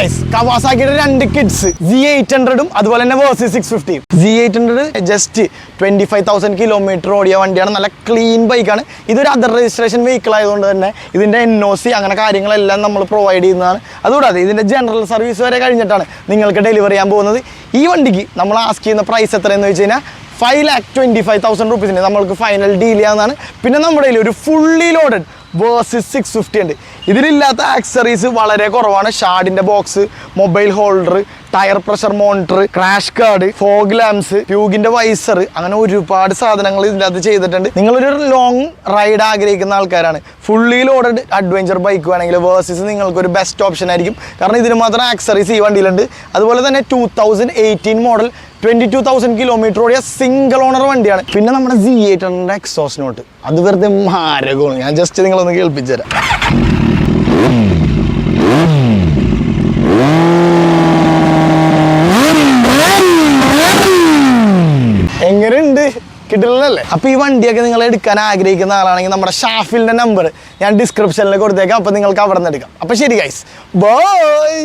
Guys കവാസാക്കിയുടെ രണ്ട് kids Z800 അതുപോലെ തന്നെ Versys 650. Z800 ജസ്റ്റ് 25,000 കിലോമീറ്റർ ഓടിയ വണ്ടിയാണ്. നല്ല ക്ലീൻ ബൈക്കാണ്. ഇതൊരു അതർ രജിസ്ട്രേഷൻ വെഹിക്കിൾ ആയതുകൊണ്ട് തന്നെ ഇതിൻ്റെ NOC അങ്ങനെ കാര്യങ്ങളെല്ലാം നമ്മൾ പ്രൊവൈഡ് ചെയ്യുന്നതാണ്. അതുകൂടാതെ ഇതിൻ്റെ ജനറൽ സർവീസ് വരെ കഴിഞ്ഞിട്ടാണ് നിങ്ങൾക്ക് ഡെലിവറി ചെയ്യാൻ പോകുന്നത്. ഈ വണ്ടിക്ക് നമ്മൾ ആസ്ക് ചെയ്യുന്ന പ്രൈസ് എത്രയെന്ന് വെച്ച് കഴിഞ്ഞാൽ 5,25,000 റുപ്പീസിന് നമ്മൾക്ക് ഫൈനൽ ഡീൽ ചെയ്യാവുന്നതാണ്. പിന്നെ നമ്മുടെ കയ്യിൽ ഒരു ഫുള്ളി ലോഡഡ് Versys 650 ഉണ്ട്. ഇതിലില്ലാത്ത ആക്സറീസ് വളരെ കുറവാണ്. ഷാഡിൻ്റെ box, mobile holder, tyre pressure monitor, crash guard, fog lamps, പ്യൂഗിൻ്റെ വൈസർ, അങ്ങനെ ഒരുപാട് സാധനങ്ങൾ ഇതിനകത്ത് ചെയ്തിട്ടുണ്ട്. നിങ്ങളൊരു ലോങ് റൈഡ് ആഗ്രഹിക്കുന്ന ആൾക്കാരാണ്, ഫുള്ളി ലോഡഡ് അഡ്വഞ്ചർ ബൈക്ക് വേണമെങ്കിൽ Versys നിങ്ങൾക്കൊരു ബെസ്റ്റ് ഓപ്ഷൻ ആയിരിക്കും. കാരണം ഇതിന് മാത്രം ആക്സറീസ് ഈ വണ്ടിയിലുണ്ട്. അതുപോലെ തന്നെ 2018 മോഡൽ 22,000 കിലോമീറ്റർ ഓടിയ സിംഗിൾ ഓണർ വണ്ടിയാണ്. പിന്നെ നമ്മുടെ Z800 എക്സോസ്റ്റ് നോട്ട് അത് വെറുതെ മാരകമാണ്. ഞാൻ ജസ്റ്റ് നിങ്ങളൊന്ന് കേൾപ്പിച്ചു തരാം. എങ്ങനെയുണ്ട്? കിട്ടില്ലല്ലേ? അപ്പോൾ ഈ വണ്ടിയൊക്കെ നിങ്ങൾ എടുക്കാൻ ആഗ്രഹിക്കുന്ന ആളാണെങ്കിൽ നമ്മുടെ ഷാഫിലിൻ്റെ നമ്പർ ഞാൻ ഡിസ്ക്രിപ്ഷനിൽ കൊടുത്തേക്കാം. അപ്പോൾ നിങ്ങൾക്ക് അവിടെ നിന്ന് എടുക്കാം. അപ്പോൾ ശരി ഗൈസ്, ബൈ.